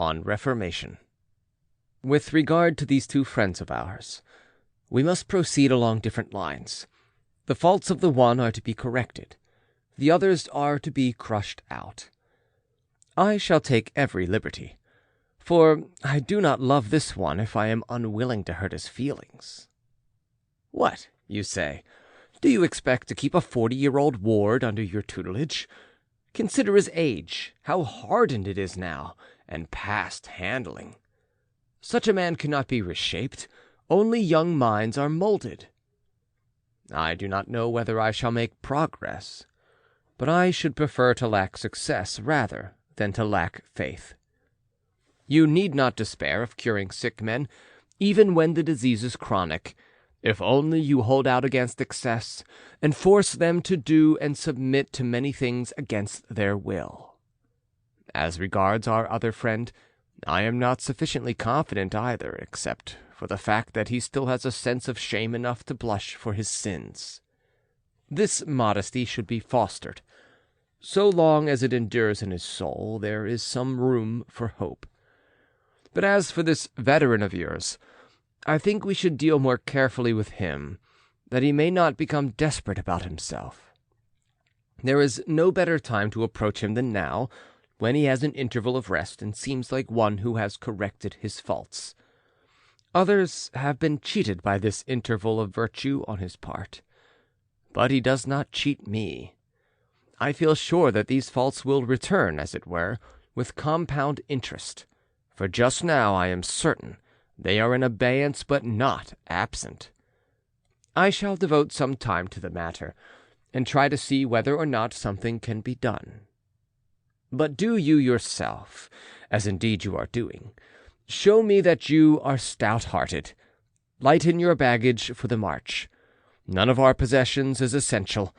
on Reformation. With regard to these two friends of ours, we must proceed along different lines. The faults of the one are to be corrected, the others are to be crushed out. I shall take every liberty, for I do not love this one if I am unwilling to hurt his feelings. What, you say, do you expect to keep a 40-year-old ward under your tutelage? Consider his age, how hardened it is now, and past handling. Such a man cannot be reshaped, only young minds are molded. I do not know whether I shall make progress, but I should prefer to lack success rather than to lack faith. You need not despair of curing sick men, even when the disease is chronic, if only you hold out against excess, and force them to do and submit to many things against their will. As regards our other friend, I am not sufficiently confident either, except for the fact that he still has a sense of shame enough to blush for his sins. This modesty should be fostered. So long as it endures in his soul, there is some room for hope. But as for this veteran of yours, I think we should deal more carefully with him, that he may not become desperate about himself. There is no better time to approach him than now, when he has an interval of rest and seems like one who has corrected his faults. Others have been cheated by this interval of virtue on his part, but he does not cheat me. I feel sure that these faults will return, as it were, with compound interest, for just now I am certain they are in abeyance but not absent. I shall devote some time to the matter, and try to see whether or not something can be done. But do you yourself, as indeed you are doing, show me that you are stout-hearted. Lighten your baggage for the march. None of our possessions is essential.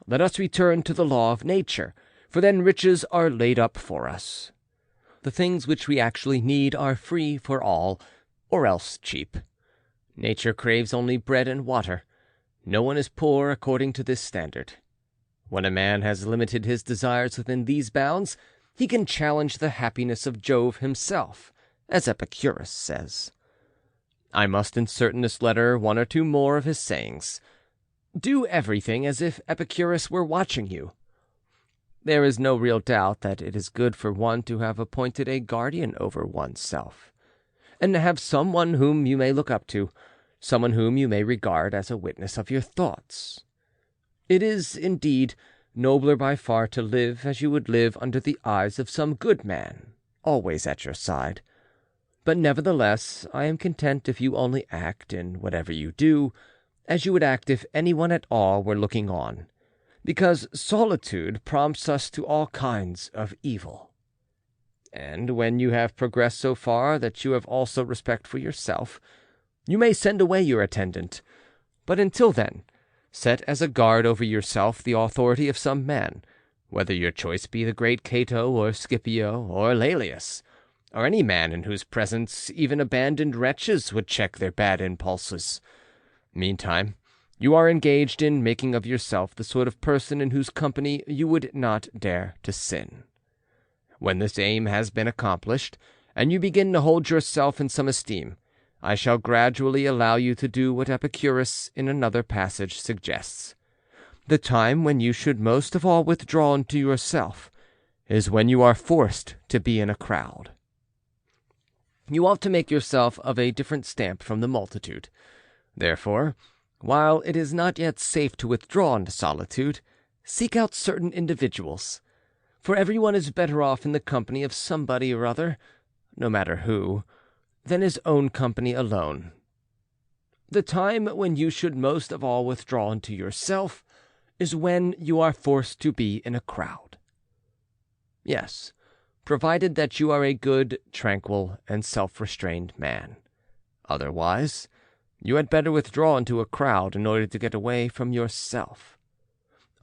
Let us return to the law of nature, for then riches are laid up for us. The things which we actually need are free for all, or else cheap. Nature craves only bread and water. No one is poor according to this standard. When a man has limited his desires within these bounds, he can challenge the happiness of Jove himself, as Epicurus says. I must insert in this letter one or two more of his sayings. Do everything as if Epicurus were watching you. There is no real doubt that it is good for one to have appointed a guardian over oneself, and to have someone whom you may look up to, someone whom you may regard as a witness of your thoughts. It is, indeed, nobler by far to live as you would live under the eyes of some good man, always at your side. But nevertheless, I am content if you only act, in whatever you do, as you would act if anyone at all were looking on, because solitude prompts us to all kinds of evil. And when you have progressed so far that you have also respect for yourself, you may send away your attendant, but until then, set as a guard over yourself the authority of some man, whether your choice be the great Cato or Scipio or Laelius, or any man in whose presence even abandoned wretches would check their bad impulses. Meantime, you are engaged in making of yourself the sort of person in whose company you would not dare to sin. When this aim has been accomplished, and you begin to hold yourself in some esteem, I shall gradually allow you to do what Epicurus in another passage suggests. The time when you should most of all withdraw into yourself is when you are forced to be in a crowd. You ought to make yourself of a different stamp from the multitude. Therefore, while it is not yet safe to withdraw into solitude, seek out certain individuals, for everyone is better off in the company of somebody or other, no matter who, than his own company alone. The time when you should most of all withdraw into yourself is when you are forced to be in a crowd. Yes, provided that you are a good, tranquil, and self-restrained man. Otherwise, you had better withdraw into a crowd in order to get away from yourself.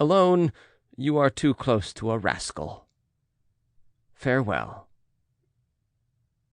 Alone, you are too close to a rascal. Farewell.